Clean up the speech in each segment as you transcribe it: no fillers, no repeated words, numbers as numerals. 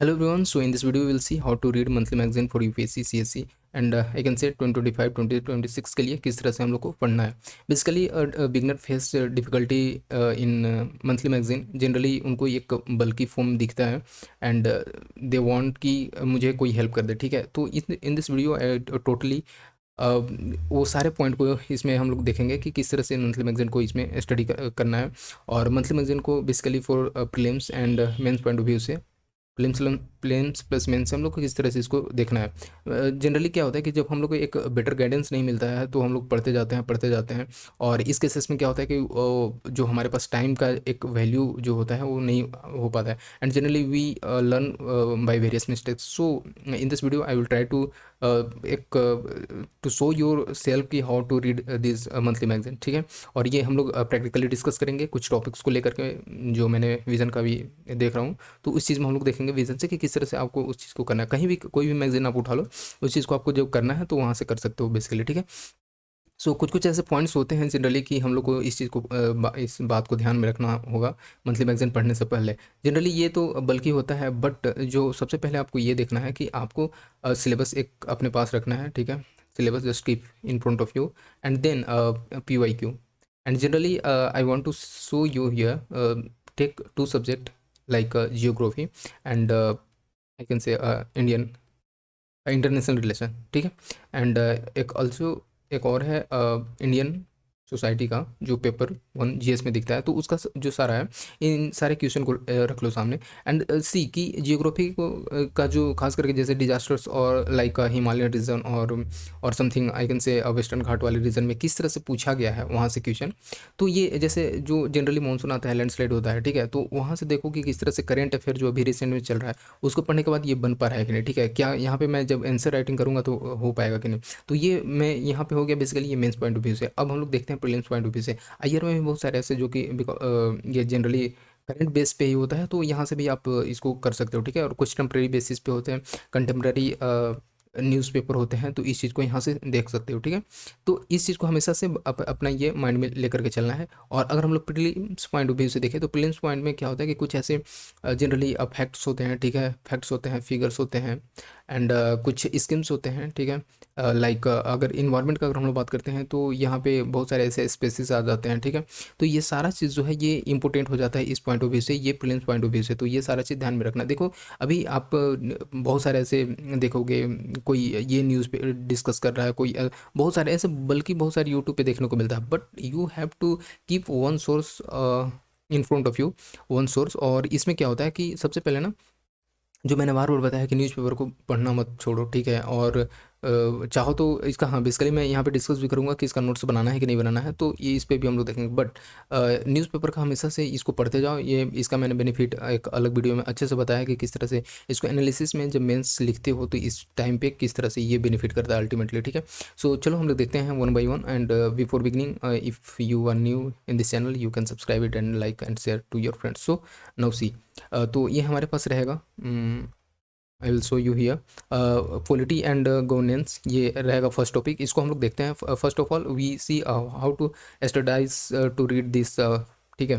Hello everyone, so in this video we will see how to read monthly magazine for UPSC CSE and I can say 2025 2026 के लिए किस तरह से हम लोग को पढ़ना है। Basically beginner face difficulty in monthly magazine. Generally उनको एक बल्कि फॉर्म दिखता है एंड दे वांट कि मुझे कोई हेल्प कर दे, ठीक है। तो इन दिस वीडियो टोटली वो सारे पॉइंट को इसमें हम लोग देखेंगे कि किस तरह से मंथली मैगजीन को इसमें स्टडी करना है। और मंथली मैगजीन को basically for prelims and mains point of view से प्लेन्स प्लस मेन से हम लोग को किस तरह से इसको देखना है। जनरली क्या होता है कि जब हम लोग को एक बेटर गाइडेंस नहीं मिलता है तो हम लोग पढ़ते जाते हैं और इस केसेस में क्या होता है कि जो हमारे पास टाइम का एक वैल्यू जो होता है वो नहीं हो पाता है and generally we learn by various mistakes. So in this video I will try to to show yourself कि how to read this monthly magazine, ठीक है। और ये हम लोग प्रैक्टिकली डिस्कस करेंगे कुछ टॉपिक्स को लेकर के जो मैंने विजन का भी देख रहा हूँ। तो उस चीज़ में हम लोग देखेंगे विजन से कि किस तरह से आपको उस चीज़ को करना है। कहीं भी कोई भी मैगजीन आप उठा लो, उस चीज़ को आपको जब करना है तो वहाँ से कर सकते हो बेसिकली, ठीक है। सो कुछ कुछ ऐसे पॉइंट्स होते हैं जनरली कि हम लोग को इस चीज़ को इस बात को ध्यान में रखना होगा मंथली मैगजीन पढ़ने से पहले। जनरली ये तो बल्कि होता है, बट जो सबसे पहले आपको ये देखना है कि आपको सिलेबस एक अपने पास रखना है, ठीक है। Syllabus just keep in front of you and then PYQ and generally I want to show you here take two subject like geography and I can say Indian international relation, ठीक है। And एक also एक और है Indian society का जो paper 1 GS में दिखता है, तो उसका जो सारा है इन सारे क्वेश्चन को रख लो सामने एंड सी कि जियोग्राफी को का जो खास करके जैसे डिजास्टर्स और लाइक हिमालयन रीजन और something I can say western Ghat वाले रीजन में किस तरह से पूछा गया है वहाँ से क्वेश्चन। तो ये जैसे जो जनरली मानसून आता है, लैंडस्लाइड होता है, ठीक है। तो वहाँ से देखो कि किस तरह से करेंट अफेयर जो अभी रिसेंट में चल रहा है उसको पढ़ने के बाद ये बन पा रहा है कि नहीं, ठीक है। क्या यहाँ पे मैं जब आंसर राइटिंग करूँगा तो हो पाएगा कि नहीं। तो ये मैं यहाँ पे हो गया बेसिकली ये मेंस पॉइंट ऑफ व्यू से। अब हम लोग देखते हैं प्रीलिम्स पॉइंट ऑफ व्यू से। आईआर में भी बहुत सारे ऐसे जो कि ये जनरली करंट बेस पे ही होता है, तो यहाँ से भी आप इसको कर सकते हो, ठीक है। और कुछ टेम्प्रेरी बेसिस पे होते हैं, कंटेम्प्रेरी न्यूज़पेपर होते हैं, तो इस चीज़ को यहाँ से देख सकते हो, ठीक है। तो इस चीज़ को हमेशा से अपना ये माइंड में लेकर के चलना है। और अगर हम लोग प्रीलिम्स पॉइंट ऑफ व्यू से देखें तो प्रीलिम्स पॉइंट में क्या होता है कि कुछ ऐसे जनरली फैक्ट्स होते हैं, ठीक है। फैक्ट्स होते हैं, फिगर्स होते हैं एंड कुछ स्कीम्स होते हैं, ठीक है। लाइक अगर इन्वायरमेंट का अगर हम लोग बात करते हैं तो यहाँ पे बहुत सारे ऐसे स्पेसिस आ जाते हैं, ठीक है। तो ये सारा चीज़ जो है ये इंपॉर्टेंट हो जाता है इस पॉइंट ऑफ व्यू से, ये प्रीलिम्स पॉइंट ऑफ व्यू से। तो ये सारा चीज़ ध्यान में रखना। देखो अभी आप बहुत सारे ऐसे देखोगे, कोई ये न्यूज़ पे डिस्कस कर रहा है, कोई बहुत सारे ऐसे बल्कि बहुत सारे यूट्यूब पे देखने को मिलता है, but you have to keep one source in front of you, one source. और इसमें क्या होता है कि सबसे पहले ना जो मैंने बार बार बताया कि न्यूज़पेपर को पढ़ना मत छोड़ो, ठीक है। और चाहो तो इसका, हाँ बेसिकली मैं यहाँ पे डिस्कस भी करूँगा कि इसका नोट्स बनाना है कि नहीं बनाना है, तो ये इस पे भी हम लोग देखेंगे। बट न्यूज़पेपर का हमेशा से इसको पढ़ते जाओ। ये इसका मैंने बेनिफिट एक अलग वीडियो में अच्छे से बताया कि किस तरह से इसको एनालिसिस में जब मेंस लिखते हो तो इस टाइम पे किस तरह से ये बेनिफिट करता है अल्टीमेटली, ठीक है। सो चलो हम लोग देखते हैं one by one and before beginning if you are new in this channel you can subscribe it and like and share to your friends. So now see तो ये हमारे पास रहेगा। I will show you here polity and governance, ये रहेगा first topic. इसको हम लोग देखते हैं। First of all we see how to studies to read this, ठीक है,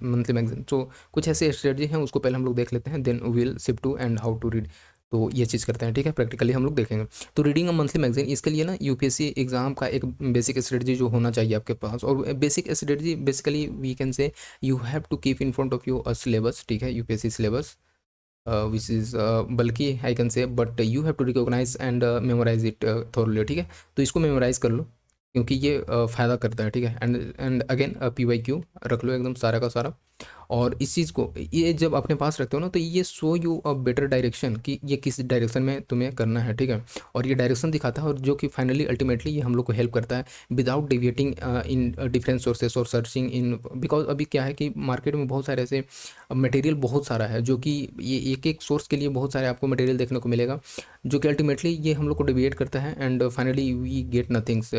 मंथली मैगजीन। तो कुछ ऐसे स्ट्रेटजी हैं उसको पहले हम लोग देख लेते हैं, then will shift to and how to read. तो ये चीज़ करते हैं, ठीक है, प्रैक्टिकली हम लोग देखेंगे। तो रीडिंग अ मंथली मैगजीन, इसके लिए ना यूपीएससी एग्जाम का एक बेसिक स्ट्रेटजी जो होना चाहिए आपके पास। और basic strategy basically we can say you have to keep in front of you a syllabus, ठीक है, यूपीएससी सिलेबस विच इज़ बल्कि I can say, but you have to recognise and memorise it thoroughly, ठीक है। तो इसको memorise कर लो क्योंकि ये फ़ायदा करता है, ठीक है। एंड अगेन PYQ रख लो एकदम सारा का सारा। और इस चीज़ को ये जब अपने पास रखते हो ना तो ये show you a better direction कि ये किस डायरेक्शन में तुम्हें करना है, ठीक है। और ये डायरेक्शन दिखाता है और जो कि फाइनली अल्टीमेटली ये हम लोग को हेल्प करता है without deviating in different sources और सर्चिंग इन, बिकॉज अभी क्या है कि मार्केट में बहुत सारे ऐसे मटेरियल बहुत सारा है जो कि ये एक एक सोर्स के लिए बहुत सारे आपको मटेरियल देखने को मिलेगा जो कि अल्टीमेटली ये हम लोग को डिविएट करता है and finally we get nothings,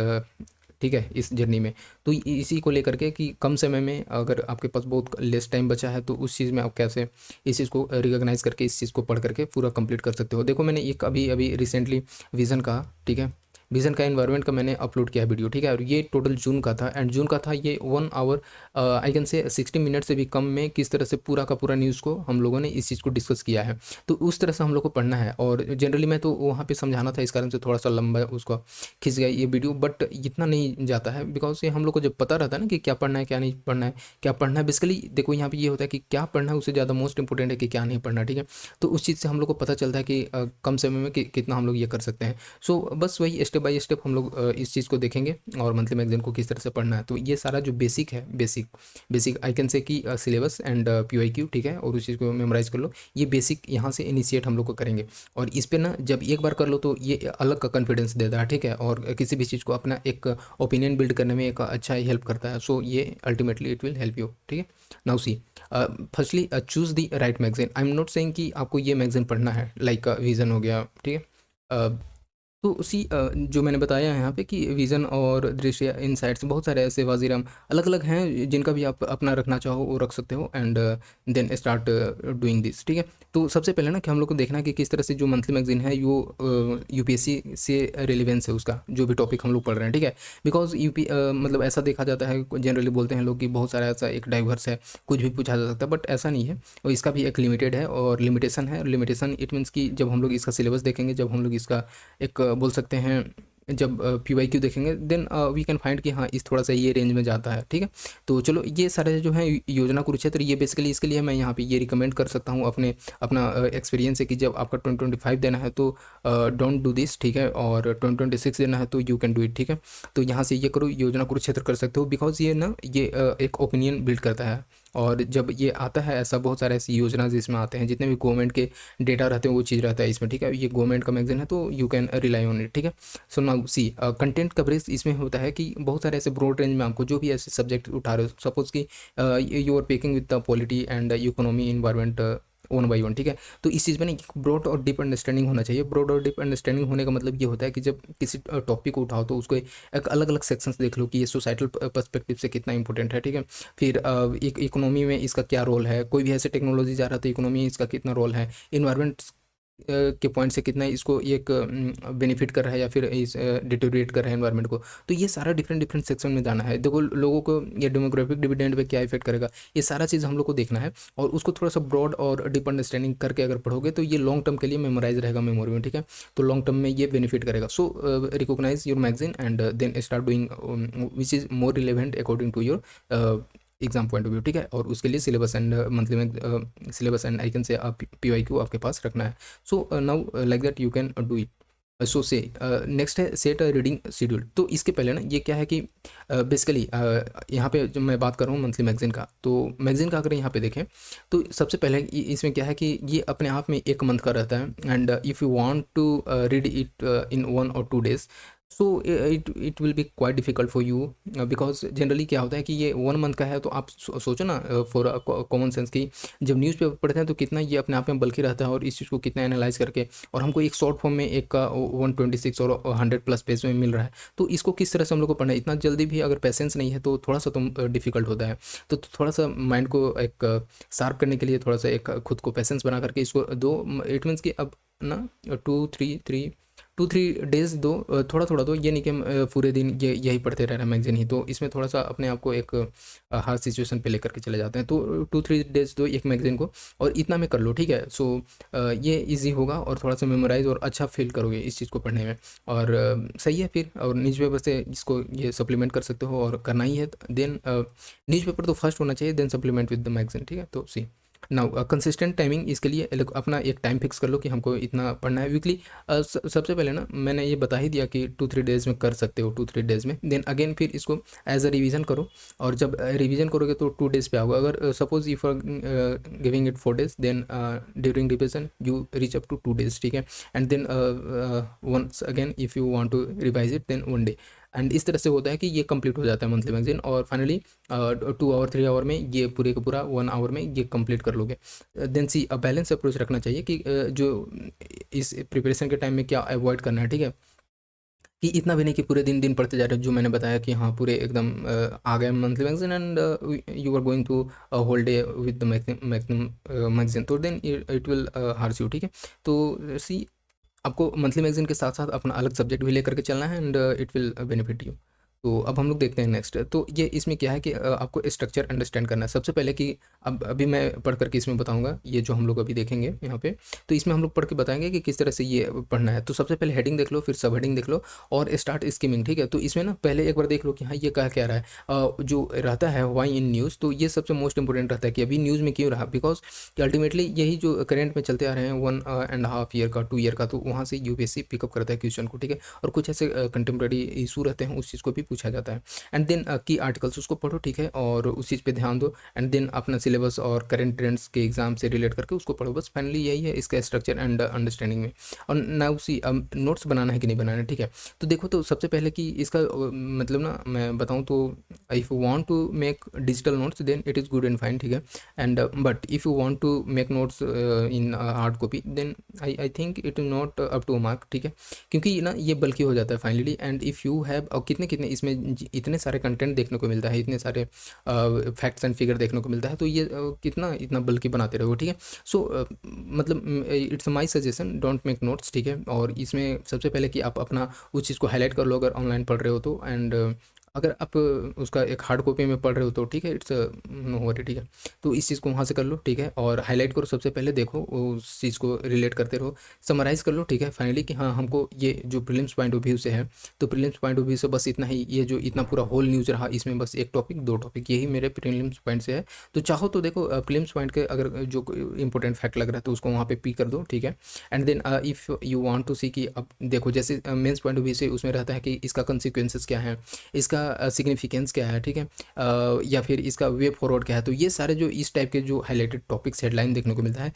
ठीक है, इस जर्नी में। तो इसी को लेकर के कि कम समय में अगर आपके पास बहुत लेस टाइम बचा है तो उस चीज़ में आप कैसे इस चीज़ को रिकॉग्नाइज करके इस चीज़ को पढ़ करके पूरा कंप्लीट कर सकते हो। देखो मैंने एक अभी अभी रिसेंटली विज़न का, ठीक है, विजन का एनवायरनमेंट का मैंने अपलोड किया वीडियो, ठीक है। और ये टोटल जून का था, एंड जून का था ये 1 आवर आई कैन से 60 मिनट से भी कम में किस तरह से पूरा का पूरा न्यूज़ को हम लोगों ने इस चीज़ को डिस्कस किया है। तो उस तरह से हम लोग को पढ़ना है, और जनरली मैं तो वहाँ पे समझाना था, इस कारण से थोड़ा सा लंबा उसका खिंच गया ये वीडियो, बट इतना नहीं जाता है बिकॉज ये हम लोग को जब पता रहता है ना कि क्या पढ़ना है क्या नहीं पढ़ना है, क्या पढ़ना है। बेसिकली देखो यहाँ पे ये होता है कि क्या पढ़ना है उससे ज़्यादा मोस्ट इंपॉर्टेंट है कि क्या नहीं पढ़ना, ठीक है। तो उस चीज़ से हम लोग को पता चलता है कि कम समय में कितना हम लोग ये कर सकते हैं। सो बस वही स्टेप बाय स्टेप हम लोग इस चीज़ को देखेंगे, और मंथली मैगजीन को किस तरह से पढ़ना है। तो ये सारा जो बेसिक है, बेसिक बेसिक आई कैन से कि सिलेबस एंड PYQ, ठीक है, और उस चीज़ को मेमोराइज कर लो। ये बेसिक यहाँ से इनिशिएट हम लोग को करेंगे, और इस पे ना जब एक बार कर लो तो ये अलग का कॉन्फिडेंस देता है, ठीक है, और किसी भी चीज़ को अपना एक ओपिनियन बिल्ड करने में एक अच्छा हेल्प करता है। सो ये ultimately it will help you, ठीक है। Now C, firstly choose the right magazine. I am not saying कि आपको ये मैगजीन पढ़ना है, लाइक विज़न हो गया, ठीक है। तो उसी जो मैंने बताया है यहाँ पे कि विज़न और दृश्य इनसाइट्स, बहुत सारे ऐसे वाजीराम अलग अलग हैं जिनका भी आप अपना रखना चाहो वो रख सकते हो, and then start doing this, ठीक है। तो सबसे पहले ना कि हम लोग को देखना है कि किस तरह से जो मंथली मैगजीन है वो UPSC से रिलेवेंस है उसका, जो भी टॉपिक हम लोग पढ़ रहे हैं, ठीक है। बिकॉज मतलब ऐसा देखा जाता है, जनरली बोलते हैं लोग कि बहुत सारा ऐसा एक डाइवर्स है, कुछ भी पूछा जा सकता है, बट ऐसा नहीं है। और इसका भी एक लिमिटेड है और लिमिटेशन है। लिमिटेशन इट मीन्स कि जब हम लोग इसका सिलेबस देखेंगे, जब हम लोग इसका एक बोल सकते हैं, जब PYQ देखेंगे, देन वी कैन फाइंड कि हाँ इस थोड़ा सा ये रेंज में जाता है, ठीक है। तो चलो ये सारे जो हैं योजना कुरुक्षेत्र, ये बेसिकली इसके लिए मैं यहाँ पे ये रिकमेंड कर सकता हूँ अपने अपना एक्सपीरियंस है कि जब आपका 2025 देना है तो डोंट डू दिस, ठीक है, और 2026 देना है तो यू कैन डू इट, ठीक है। तो यहाँ से ये करो, योजना कुरुक्षेत्र कर सकते हो, बिकॉज ये ना ये एक ओपिनियन बिल्ड करता है। और जब ये आता है ऐसा, बहुत सारे ऐसी योजना जिसमें आते हैं, जितने भी गवर्नमेंट के डेटा रहते हैं वो चीज़ रहता है इसमें, ठीक है। ये गवर्नमेंट का मैगजीन है तो you can rely on it, ठीक है। सो नाउ सी, कंटेंट कवरेज इसमें होता है कि बहुत सारे ऐसे ब्रॉड रेंज में आपको जो भी ऐसे सब्जेक्ट उठा रहे हो, सपोज कि you are packing with the polity and economy environment 1 by 1, ठीक है। तो इस चीज़ में ना ब्रॉड और डीप अंडरस्टैंडिंग होना चाहिए। ब्रॉड और डीप अंडरस्टैंडिंग होने का मतलब ये होता है कि जब किसी टॉपिक को उठाओ तो उसको एक अलग अलग सेक्शंस देख लो कि ये सोसाइटल पर्सपेक्टिव से कितना इंपॉर्टेंट है, ठीक है। फिर एक इकोनॉमी में इसका क्या रोल है, कोई भी ऐसे टेक्नोलॉजी जा रहा है तो इकोनॉमी में इसका कितना रोल है, इन्वायरमेंट के पॉइंट से कितना इसको एक बेनिफिट कर रहा है या फिर इस डिटोरिएट कर रहा है एनवायरनमेंट को। तो ये सारा डिफरेंट डिफरेंट सेक्शन में जाना है। देखो लोगों को ये डेमोग्राफिक डिविडेंड पे क्या इफेक्ट करेगा, ये सारा चीज़ हम लोग को देखना है, और उसको थोड़ा सा ब्रॉड और डीप अंडरस्टैंडिंग करके अगर पढ़ोगे तो ये लॉन्ग टर्म के लिए मेमोराइज रहेगा मेमोरी में, ठीक है। तो लॉन्ग टर्म में ये बेनिफिट करेगा। So recognise your magazine and then start doing which is more relevant according to your exam point of view, ठीक है। और उसके लिए सिलेबस एंड मंथली में syllabus and I can say PYQ आपके पास रखना है। So now like that you can do it. So say next है सेट रीडिंग शेड्यूल। तो इसके पहले ना ये क्या है कि बेसिकली यहाँ पे जब मैं बात कर रहा हूँ मंथली मैगजीन का, तो मैगजीन का अगर यहाँ पे देखें तो सबसे पहले इसमें क्या है कि ये अपने आप में एक मंथ का रहता है, and if you want to read it in 1 or 2 days, so it will be quite difficult for you, because generally क्या होता है कि ये 1 मंथ का है। तो आप सोचो ना फॉर कॉमन सेंस की जब न्यूज़पेपर पढ़ते हैं तो कितना ये अपने आप में बल्कि रहता है, और इस चीज़ को कितना एनालाइज करके और हमको एक शॉर्ट फॉर्म में एक 126 और 100+ पेज में मिल रहा है। तो इसको किस तरह से हम लोग को पढ़ना है, इतना जल्दी भी अगर पेशेंस नहीं है तो थोड़ा सा तो डिफिकल्ट होता है। तो थोड़ा सा माइंड को एक शार्प करने के लिए थोड़ा सा एक खुद को पेशेंस बना करके इसको दो। इट मीन्स कि अब ना 2-3 डेज दो, थोड़ा थोड़ा दो, ये नहीं कि पूरे दिन ये यही पढ़ते रहना मैगजीन ही। तो इसमें थोड़ा सा अपने आप को एक हार्ड सिचुएशन पे लेकर के चले जाते हैं। तो 2-3 डेज दो एक मैगजीन को, और इतना में कर लो, ठीक है। सो ये इजी होगा और थोड़ा सा मेमोराइज और अच्छा फील करोगे इस चीज़ को पढ़ने में, और सही है। फिर और न्यूज़पेपर से इसको ये सप्लीमेंट कर सकते हो, और करना ही है देन न्यूज़पेपर तो फर्स्ट होना चाहिए, then supplement with the magazine, ठीक है। तो सी नाउ कंसिस्टेंट टाइमिंग, इसके लिए अपना एक टाइम फिक्स कर लो कि हमको इतना पढ़ना है वीकली। सबसे पहले ना मैंने ये बता ही दिया कि 2-3 डेज में कर सकते हो, 2-3 डेज में, देन अगेन फिर इसको एज अ रिवीजन करो। और जब रिवीजन करोगे तो 2 डेज पे आओगे। अगर suppose if giving it 4 days, then during revision you reach up to 2 days, ठीक है। And then once again if you want to revise it then 1 day, and इस तरह से होता है कि ये कंप्लीट हो जाता है मंथली मैगजीन, और फाइनली 2 और 3 आवर में ये पूरे का पूरा 1 आवर में ये कंप्लीट कर लोगे। देन सी बैलेंस अप्रोच रखना चाहिए कि जो इस प्रिपरेशन के टाइम में क्या अवॉइड करना है, ठीक है। कि इतना भी नहीं कि पूरे दिन दिन पढ़ते जा रहे हो, जो मैंने बताया कि हाँ पूरे एकदम आ गए monthly magazine and you are going to whole day with the magazine, तो then it will harass you, ठीक है। तो सी आपको मंथली मैगज़ीन के साथ-साथ अपना अलग सब्जेक्ट भी लेकर के चलना है and it will benefit you. तो अब हम लोग देखते हैं नेक्स्ट। तो ये इसमें क्या है कि आपको स्ट्रक्चर अंडरस्टैंड करना है। सबसे पहले कि अब अभी मैं पढ़ कर के इसमें बताऊँगा, ये जो हम लोग अभी देखेंगे यहाँ पे, तो इसमें हम लोग पढ़ के बताएँगे कि किस तरह से ये पढ़ना है। तो सबसे पहले हेडिंग देख लो, फिर सब हेडिंग देख लो और स्टार्ट स्किमिंग, ठीक है? तो इसमें ना पहले एक बार देख लो कि हाँ, ये कह रहा है। जो रहता है व्हाई इन न्यूज़, तो ये सबसे मोस्ट इंपोर्टेंट रहता है कि अभी न्यूज़ में क्यों रहा, बिकॉज़ कि अल्टीमेटली यही जो करंट में चलते आ रहे हैं 1 एंड हाफ ईयर का, 2 ईयर का, तो वहाँ से यूपीएससी पिकअप करता है क्वेश्चन को, ठीक है? और कुछ ऐसे कंटेम्प्रेरी इशू रहते हैं, उस चीज़ को भी पूछा जाता है। एंड देन की आर्टिकल्स उसको पढ़ो, ठीक है? और उस चीज़ पे ध्यान दो एंड देन अपना सिलेबस और करंट ट्रेंड्स के एग्जाम से रिलेट करके उसको पढ़ो। बस फाइनली यही है इसका स्ट्रक्चर एंड अंडरस्टैंडिंग में। और नाउ सी नोट्स बनाना है कि नहीं बनाना है, ठीक है? तो देखो, तो सबसे पहले कि इसका मतलब ना मैं बताऊँ तो if you want to make digital notes then it is good and fine, ठीक है? And but if you want to make notes in hard copy then I think it is not up to mark, ठीक है? क्योंकि ना ये बल्कि हो जाता है finally. And if you have, और कितने कितने इसमें इतने सारे कंटेंट देखने को मिलता है, इतने सारे फैक्ट्स एंड फिगर देखने को मिलता है, तो ये कितना इतना बल्कि बनाते रहो, ठीक है? सो मतलब it's my suggestion, don't make notes, ठीक है? और इसमें सबसे पहले कि आप अपना उस चीज़ को हाईलाइट कर लो अगर ऑनलाइन पढ़ रहे हो तो। एंड अगर आप उसका एक हार्ड कॉपी में पढ़ रहे हो तो ठीक है, इट्स नो वरी, ठीक है? तो इस चीज़ को वहाँ से कर लो, ठीक है? और हाईलाइट करो सबसे पहले, देखो उस चीज़ को रिलेट करते रहो, समराइज़ कर लो, ठीक है? फाइनली कि हाँ, हमको ये जो प्रीलिम्स पॉइंट ऑफ व्यू से है, तो प्रीलिम्स पॉइंट ऑफ व्यू से बस इतना ही, ये जो इतना पूरा होल न्यूज़ रहा इसमें बस एक टॉपिक, 2 टॉपिक, यही मेरे प्रीलिम्स पॉइंट से है। तो चाहो तो देखो प्रीलिम्स पॉइंट के अगर जो इंपॉर्टेंट फैक्ट लग रहा है तो उसको वहाँ पे पी कर दो, ठीक है? And then if you want to see कि अब देखो जैसे मेंस पॉइंट ऑफ व्यू से उसमें रहता है कि इसका कंसिक्वेंसेस क्या है, इसका सिग्निफिकेंस क्या है, ठीक है? या फिर इसका वे फॉरवर्ड क्या है। तो ये सारे जो इस टाइप के जो हाईलाइटेड टॉपिक्स हेडलाइन देखने को मिलता है,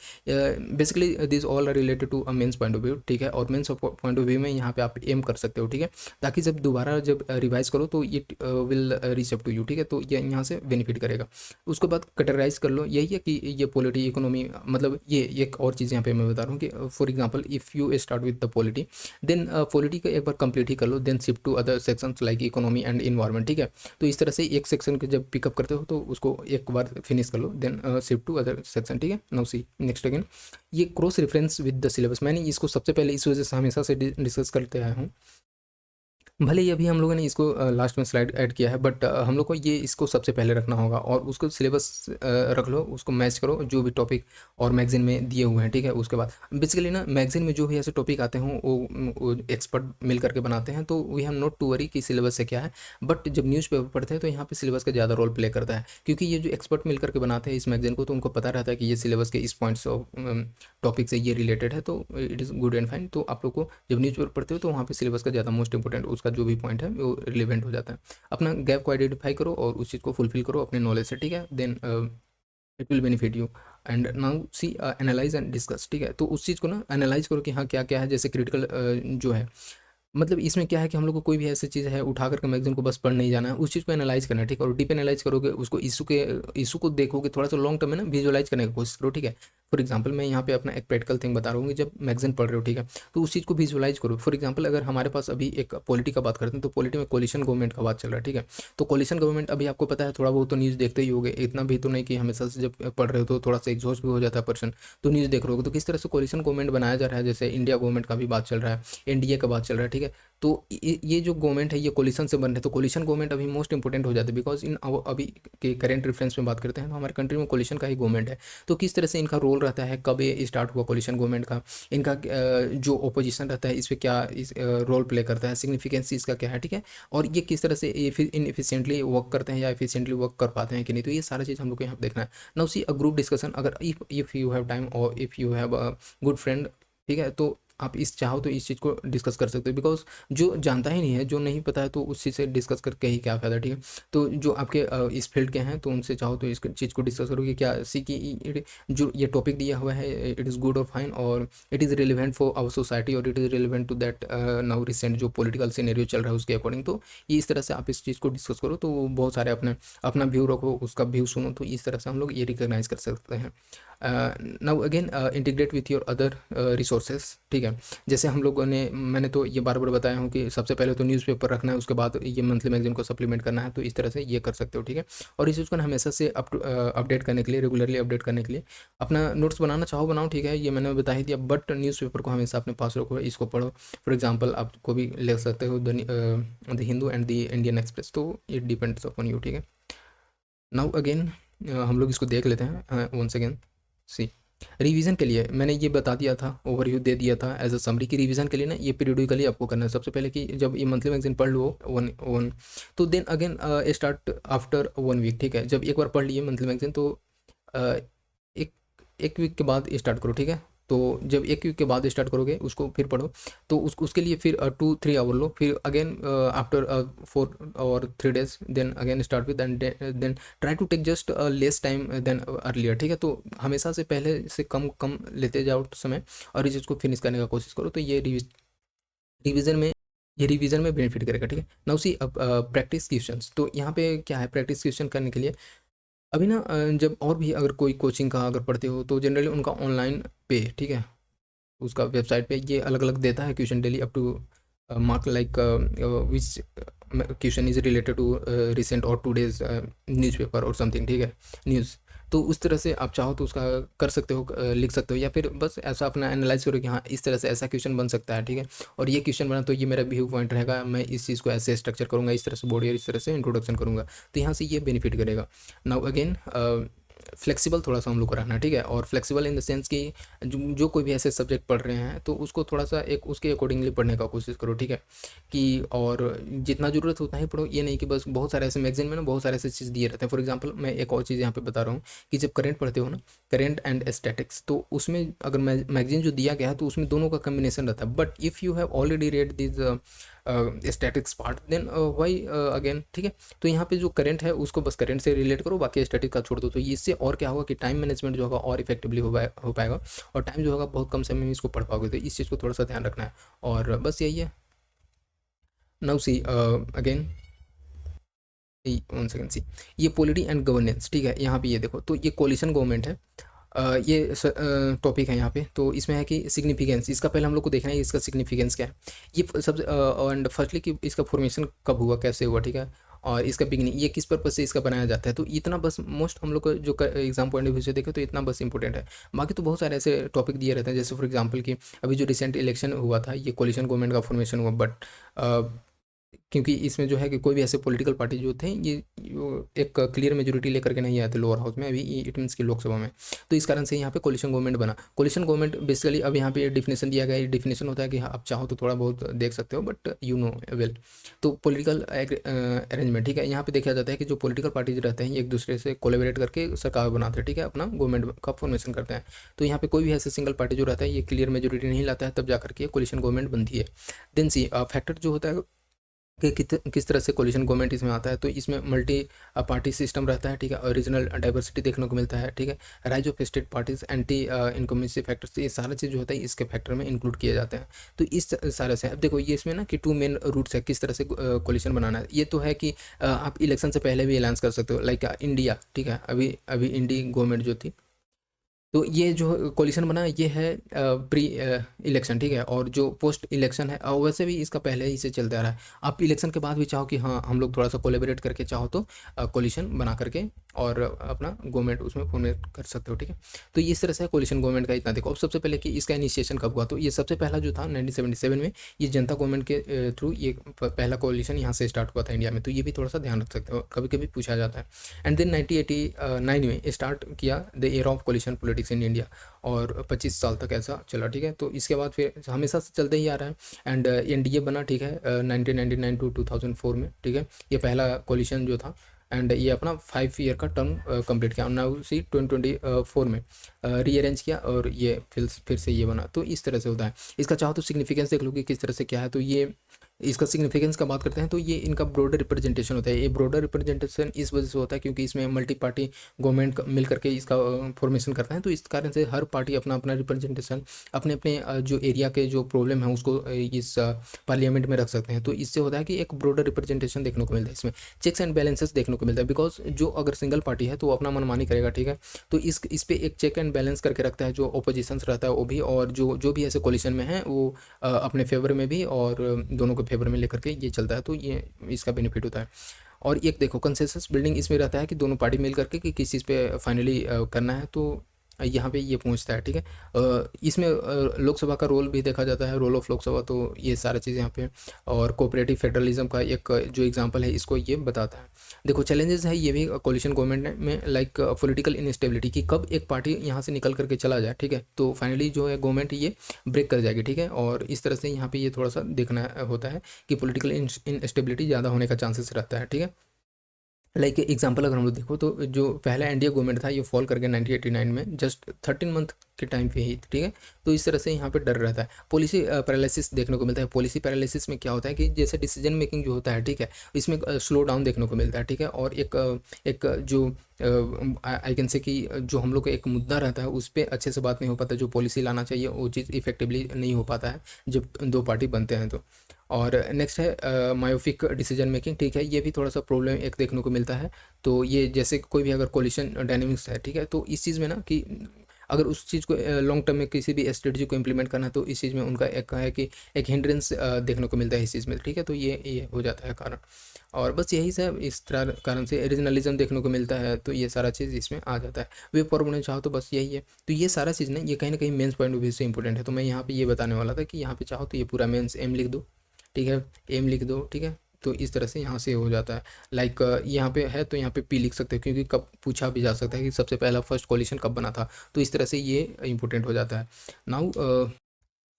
basically this all are related to a mains point of view, ठीक है? और मेंस पॉइंट ऑफ व्यू में यहाँ पे आप एम कर सकते हो, ठीक है? ताकि जब दोबारा जब रिवाइज करो तो ये will reach up to you, ठीक है? तो ये यहाँ से बेनिफिट करेगा। उसके बाद कैटेगराइज कर लो, यही है कि ये पॉलिटी, इकोनॉमी, मतलब ये एक और चीज़ यहाँ पे मैं बता रहा हूँ कि for example if you start with the polity, then polity का एक बार कंप्लीट ही कर लो, then shift to other sections like economy and environment, ठीक है? तो इस तरह से एक सेक्शन के जब पिकअप करते हो तो उसको एक बार फिनिश कर लो, then shift to other section, ठीक है? नाउ सी नेक्स्ट अगेन, ये cross reference with the syllabus, मैंने इसको सबसे पहले इस वजह से हमेशा से डिस्कस करते आया हूँ। भले ही अभी हम लोगों ने इसको लास्ट में स्लाइड ऐड किया है, बट हम लोग को ये इसको सबसे पहले रखना होगा और उसको सिलेबस रख लो, उसको मैच करो जो भी टॉपिक और मैगजीन में दिए हुए हैं, ठीक है? उसके बाद बेसिकली ना मैगजीन में जो भी ऐसे टॉपिक आते हों वो एक्सपर्ट मिल करके बनाते हैं, तो we have not to worry कि सिलेबस से क्या है। बट जब न्यूज़पेपर पढ़ते हैं तो यहाँ पे सिलेबस का ज़्यादा रोल प्ले करता है, क्योंकि ये जो एक्सपर्ट मिल करके बनाते हैं इस मैगजीन को, तो उनको पता रहता है कि ये सिलेबस के इस पॉइंट्स ऑफ टॉपिक से ये रिलेटेड है, तो it is good and fine. तो आप लोग को जब न्यूज़पेपर पढ़ते हो तो वहाँ पे सिलेबस का ज़्यादा मोस्ट इंपॉर्टेंट उसका जो भी पॉइंट है वो रिलेवेंट हो जाता है। अपना गैप को आइडेंटिफाई करो और उस चीज़ को फुलफिल करो अपने नॉलेज से, ठीक है? Then it will benefit you. And now see analyse and discuss, ठीक है? तो उस चीज़ को ना एनालाइज करो कि हाँ, क्या क्या है, जैसे क्रिटिकल जो है, मतलब इसमें क्या है कि हम लोग को कोई भी ऐसी चीज़ है उठा करके मैगज़ीन को बस पढ़ नहीं जाना है, उस चीज़ को एनालाइज़ करना है, ठीक है? और डीप एनालाइज़ करोगे उसको, इशू को देखोगे, थोड़ा-सा लॉन्ग टर्म में ना विजुअलाइज़ करने की कोशिश करो, ठीक है? फॉर एग्जांपल मैं यहाँ पे अपना एक प्रैक्टिकल थिंग बता रहा हूँ कि जब मैगज़ीन पढ़ रहे हो, ठीक है? तो उस चीज़ को विजुअलाइज़ करो। फॉर एग्जांपल अगर हमारे पास अभी एक पॉलिटी का बात करते हैं, तो पॉलिटी में कोalition गवर्नमेंट का बात चल रहा है, ठीक है? तो कोalition गवर्नमेंट अभी आपको पता है, थोड़ा बहुत तो न्यूज़ देखते ही होंगे, इतना भी तो नहीं कि हमेशा से जब पढ़ रहे हो तो थोड़ा-सा एग्ज़ॉस्ट भी हो जाता है पर्सन, तो न्यूज़ देख रहे हो। तो किस तरह से कोalition गवर्नमेंट बनाया जा रहा है, जैसे इंडिया गवर्नमेंट का भी बात चल रहा है, एनडीए का बात चल रहा है, ठीक है? तो ये जो गवर्नमेंट है ये कोलिशन से बन रहे हैं, तो कोलिशन गवर्नमेंट अभी मोस्ट इंपॉर्टेंट हो जाती है, बिकॉज इन अभी के करेंट रेफरेंस में बात करते हैं तो हमारे कंट्री में कोलिशन का ही गवर्नमेंट है। तो किस तरह से इनका रोल रहता है, कब ये स्टार्ट हुआ कोलिशन गवर्नमेंट का, इनका जो ओपोजिशन रहता है इस पर क्या इस रोल प्ले करता है, सिग्निफिकेंस इसका क्या है, ठीक है? और ये किस तरह से इनएफिशिएंटली वर्क करते हैं या एफिशिएंटली वर्क कर पाते हैं कि नहीं, तो ये सारा चीज़ हम लोग को यहाँ पे देखना है। Now C a group discussion, अगर इफ़ यू हैव टाइम और if you have a good friend, ठीक है? तो आप इस चाहो तो इस चीज़ को डिस्कस कर सकते हो, बिकॉज जो जानता ही नहीं है, जो नहीं पता है, तो उस चीज़ से डिस्कस करके ही क्या फ़ायदा, ठीक है? तो जो आपके इस फील्ड के हैं तो उनसे चाहो तो इस चीज़ को डिस्कस करो कि क्या सी कि जो ये टॉपिक दिया हुआ है इट इज़ गुड और फाइन और it is relevant for our society और it is relevant to that now recent जो पॉलिटिकल सिनेरियो चल रहा है उसके अकॉर्डिंग। तो ये इस तरह से आप इस चीज़ को डिस्कस करो, तो बहुत सारे अपने अपना व्यू रखो, उसका व्यू सुनो, तो इस तरह से हम लोग ये रिकॉग्नाइज कर सकते हैं। Now again integrate with your other resources, ठीक है। जैसे हम लोगों ने, मैंने तो ये बार बार बताया हूँ कि सबसे पहले तो न्यूज़पेपर रखना है, उसके बाद ये मंथली मैगजीन को सप्लीमेंट करना है, तो इस तरह से ये कर सकते हो, ठीक है। और इस चीज़ को ना हमेशा से अपडेट करने के लिए, रेगुलरली अपडेट करने के लिए अपना नोट्स बनाना चाहो बनाओ, ठीक है, ये मैंने बता ही दिया, बट न्यूज़पेपर को हमेशा अपने पास रखो, इसको पढ़ो। फॉर एग्जाम्पल आप को भी ले सकते हो the Hindu and the Indian express, तो इट डिपेंड्स अपॉन यू, ठीक है। नाउ अगेन हम लोग इसको देख लेते हैं वंस अगेन। सी, रिवीजन के लिए मैंने ये बता दिया था, ओवरव्यू दे दिया था एज अ समरी की रिवीजन के लिए ना ये पीरियडिकली आपको करना है। सबसे पहले कि जब ये मंथली मैगजीन पढ़ लो वन वन, तो then again start after 1 week, ठीक है। जब एक बार पढ़ लिए मंथली मैगजीन तो अ, एक एक वीक के बाद स्टार्ट करो, ठीक है। तो जब एक वीक के बाद स्टार्ट करोगे उसको फिर पढ़ो, तो उसके लिए फिर 2-3 आवर लो, फिर अगेन आफ्टर 4 और 3 days then again start with, then try to take just less time than earlier, ठीक है। तो हमेशा से पहले से कम कम लेते जाओ समय, और इस चीज़ को फिनिश करने का कोशिश करो, तो ये रिवीजन में ये रिवीजन में बेनिफिट करेगा, ठीक है। नाउ सी अब प्रैक्टिस क्वेश्चंस, तो यहाँ पे क्या है, प्रैक्टिस क्वेश्चन करने के लिए अभी ना जब और भी अगर कोई कोचिंग का अगर पढ़ते हो तो जनरली उनका ऑनलाइन पे, ठीक है, उसका वेबसाइट पे ये अलग अलग देता है question daily up to mark like which question is related to recent और 2 days न्यूज़पेपर और समथिंग, ठीक है, न्यूज़। तो उस तरह से आप चाहो तो उसका कर सकते हो, लिख सकते हो, या फिर बस ऐसा अपना एनालाइज करो कि हाँ इस तरह से ऐसा क्वेश्चन बन सकता है, ठीक है। और ये क्वेश्चन बना तो ये मेरा व्यू पॉइंट रहेगा, मैं इस चीज़ को ऐसे स्ट्रक्चर करूँगा, इस तरह से बॉडी और इस तरह से इंट्रोडक्शन करूँगा, तो यहाँ से ये बेनिफिट करेगा। नाउ अगेन फ्लेक्सिबल थोड़ा सा हम लोग को रहना है, ठीक है। और फ्लेक्सिबल इन द सेंस कि जो कोई भी ऐसे सब्जेक्ट पढ़ रहे हैं तो उसको थोड़ा सा एक उसके अकॉर्डिंगली पढ़ने का कोशिश करो, ठीक है। कि और जितना ज़रूरत उतना ही पढ़ो, ये नहीं कि बस बहुत सारे ऐसे मैगजीन में ना बहुत सारे ऐसे चीज़ दिए रहते हैं। फॉर एग्जांपल मैं एक और चीज़ यहाँ पे बता रहा हूँ कि जब करंट पढ़ते हो ना, करंट एंड एस्थेटिक्स, तो उसमें अगर मैगजीन जो दिया गया है तो उसमें दोनों का कम्बिनेशन रहता है, but if you have already read this statics part then why again, ठीक है। तो यहाँ पे जो करंट है उसको बस करंट से रिलेट करो, बाकी स्टैटिक का छोड़ दो, तो इससे और क्या होगा कि टाइम मैनेजमेंट जो होगा और इफेक्टिवली हो पाएगा, और टाइम जो होगा बहुत कम समय में इसको पढ़ पाओगे, तो इस चीज़ को थोड़ा सा ध्यान रखना है, और बस यही है। Now see again, one second, see ये पॉलिटी एंड गवर्नेंस, ठीक है। यहाँ पे ये देखो, तो ये कोलिशन गवर्नमेंट है, ये टॉपिक है यहाँ पे, तो इसमें है कि सिग्निफिकेंस, इसका पहले हम लोग को देखना है इसका सिग्निफिकेंस क्या है। ये सब एंड फर्स्टली कि इसका फॉर्मेशन कब हुआ, कैसे हुआ, ठीक है। और इसका बिगनिंग, ये किस पर्पज से इसका बनाया जाता है, तो इतना बस मोस्ट हम लोग को जो एग्जाम पॉइंट ऑफ व्यू से देखे तो इतना बस इंपॉर्टेंट है। बाकी तो बहुत सारे ऐसे टॉपिक दिए रहते हैं, जैसे फॉर एग्जाम्पल कि अभी जो रिसेंट इलेक्शन हुआ था ये कोलिशन गवर्नमेंट का फॉर्मेशन हुआ, बट क्योंकि इसमें जो है कि कोई भी ऐसे पॉलिटिकल पार्टी जो थे ये एक क्लियर मेजोरिटी लेकर के नहीं आए थे लोअर हाउस में, अभी इट मीन्स की लोकसभा में, तो इस कारण से यहाँ पे कोलिशन गवर्नमेंट बना। कोलिशन गवर्नमेंट बेसिकली अब यहाँ पे डिफिनेशन दिया गया है, डिफिनेशन होता है कि हाँ, आप चाहो तो थोड़ा बहुत देख सकते हो, बट यू नो वेल, तो पॉलिटिकल अरेंजमेंट, ठीक है। यहाँ पे देखा जाता है कि जो पॉलिटिकल पार्टीज रहते हैं एक दूसरे से कोलेबरेट करके सरकार बनाते हैं, ठीक है, अपना गवर्नमेंट का फॉर्मेशन करते हैं। तो यहाँ पे कोई भी ऐसे सिंगल पार्टी जो रहता है ये क्लियर मेजोरिटी नहीं लाता है, तब जा करके कोलिशन गवर्नमेंट बनती है। देन सी फैक्टर जो होता है कि किस तरह से कोलिशन गवर्नमेंट इसमें आता है, तो इसमें मल्टी पार्टी सिस्टम रहता है, ठीक है, और रीजनल डाइवर्सिटी देखने को मिलता है, ठीक है, rise of state parties, anti incumbency factors, ये सारा चीज़ जो होता है इसके फैक्टर में इंक्लूड किए जाते हैं। तो इस सारे से अब देखो ये इसमें ना कि 2 मेन रूट्स है किस तरह से कोलिशन बनाना है। ये तो है कि आप इलेक्शन से पहले भी ऐलान कर सकते हो, लाइक इंडिया, ठीक है, अभी अभी इंडी गवर्नमेंट जो थी, तो ये जो कोलिशन बना ये है प्री इलेक्शन, ठीक है, और जो पोस्ट इलेक्शन है वैसे भी इसका पहले ही से चलते आ रहा है। आप इलेक्शन के बाद भी चाहो कि हाँ हम लोग थोड़ा सा कोलेबरेट करके चाहो तो कोलिशन बना करके और अपना गवर्नमेंट उसमें फॉर्मेट कर सकते हो, ठीक है। तो इस तरह से कोलिशन गवर्नमेंट का इतना देखो। अब सबसे पहले कि इसका इनिशिएशन कब हुआ, तो ये सबसे पहला जो था 1977 में, ये जनता गवर्नमेंट के थ्रू ये पहला कोलिशन यहाँ से स्टार्ट हुआ था इंडिया में, तो ये भी थोड़ा सा ध्यान रख सकते हो, कभी कभी पूछा जाता है। एंड देन 1989 में स्टार्ट किया the era of coalition politics in India, और 25 साल तक ऐसा चला, ठीक है। तो इसके बाद फिर हमेशा से चलते ही आ रहा है, एंड एनडीए बना, ठीक है, 1999 टू 2004 में, ठीक है, ये पहला कोलिशन जो था, एंड ये अपना 5 ईयर का टर्म कंप्लीट किया, नाउ उसी 2024 में रीअरेंज किया, और ये फिर से ये बना। तो इस तरह से होता है। इसका चाहो तो सिग्निफिकेंस देख लो कि किस तरह से क्या है, तो ये इसका सिग्निफिकेंस का बात करते हैं तो ये इनका ब्रॉडर रिप्रेजेंटेशन होता है। ये ब्रॉडर रिप्रेजेंटेशन इस वजह से होता है क्योंकि इसमें मल्टी पार्टी गवर्नमेंट मिल करके इसका फॉर्मेशन करता है, तो इस कारण से हर पार्टी अपना अपना रिप्रेजेंटेशन अपने अपने जो एरिया के जो प्रॉब्लम है उसको इस पार्लियामेंट में रख सकते हैं। तो इससे होता है कि एक ब्रॉडर रिप्रेजेंटेशन देखने को मिलता है, इसमें चेक्स एंड बैलेंसेस देखने को मिलता है। बिकॉज जो अगर सिंगल पार्टी है तो वो अपना मनमानी करेगा, ठीक है, तो इस पे एक चेक एंड बैलेंस करके रखता है जो ओपोजिशंस रहता है वो भी, और जो भी ऐसे कोलिशन में है वो अपने फेवर में भी और दोनं को फेवर में लेकर के ये चलता है, तो ये इसका बेनिफिट होता है। और एक देखो कंसेंसस बिल्डिंग इसमें रहता है कि दोनों पार्टी मिल करके कि किस चीज़ पे फाइनली करना है, तो यहाँ पे ये पहुँचता है, ठीक है। इसमें लोकसभा का रोल भी देखा जाता है, रोल ऑफ लोकसभा, तो ये सारा चीज़ यहाँ पे, और कोऑपरेटिव फेडरलिज्म का एक जो एग्जांपल है इसको ये बताता है। देखो चैलेंजेस है ये भी कोलिशन गवर्नमेंट में, लाइक पॉलिटिकल इनस्टेबिलिटी, कि कब एक पार्टी यहाँ से निकल करके चला जाए, ठीक है, तो फाइनली जो है गवर्नमेंट ये ब्रेक कर जाएगी, ठीक है। और इस तरह से यहाँ पे ये थोड़ा सा देखना होता है कि पॉलिटिकल इनस्टेबिलिटी ज़्यादा होने का चांसेस रहता है, ठीक है। लाइक एग्जांपल अगर हम लोग देखो तो जो पहला एनडीए गवर्नमेंट था ये फॉल कर गया 1989 में, जस्ट 13 मंथ के टाइम पे ही, ठीक है। तो इस तरह से यहाँ पे डर रहता है। पॉलिसी पैरालिसिस देखने को मिलता है। पॉलिसी पैरालिसिस में क्या होता है कि जैसे डिसीजन मेकिंग जो होता है, ठीक है, इसमें स्लो डाउन देखने को मिलता है, ठीक है। और एक जो आई कैन से कि जो हम लोग का एक मुद्दा रहता है उस पर अच्छे से बात नहीं हो पाता, जो पॉलिसी लाना चाहिए वो चीज़ इफेक्टिवली नहीं हो पाता है जब दो पार्टी बनते हैं तो। और नेक्स्ट है मायोफिक डिसीजन मेकिंग, ठीक है, ये भी थोड़ा सा प्रॉब्लम एक देखने को मिलता है। तो ये जैसे कोई भी अगर कोलिशन डायनेमिक्स है, ठीक है, तो इस चीज़ में ना कि अगर उस चीज़ को लॉन्ग टर्म में किसी भी स्ट्रेटजी को इम्प्लीमेंट करना है तो इस चीज़ में उनका एक है कि एक हिंड्रेंस देखने को मिलता है इस चीज़ में, ठीक है, तो ये हो जाता है कारण। और बस यही सब इस तरह कारण से रीजनलिज्म देखने को मिलता है, तो ये सारा चीज़ इसमें आ जाता है। वे फॉर बनना चाहो तो बस यही है। तो ये सारा चीज़ ना ये कहीं ना कहीं मेंस पॉइंट ऑफ व्यू से इंपॉर्टेंट है, तो मैं यहाँ पे ये बताने वाला था कि यहाँ पे चाहो तो ये पूरा मेंस एम लिख दो, ठीक है, एम लिख दो, ठीक है। तो इस तरह से यहाँ से हो जाता है। लाइक यहाँ पे है तो यहाँ पे पी लिख सकते हो क्योंकि कब पूछा भी जा सकता है कि सबसे पहला फर्स्ट कोलिशन कब बना था, तो इस तरह से ये इंपॉर्टेंट हो जाता है। नाउ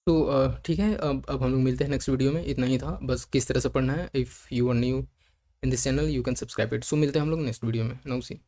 तो ठीक है, अब हम लोग मिलते हैं नेक्स्ट वीडियो में। इतना ही था बस, किस तरह से पढ़ना है। If you are new in this channel you can subscribe it. So मिलते हैं हम लोग नेक्स्ट वीडियो में। नाउ सी।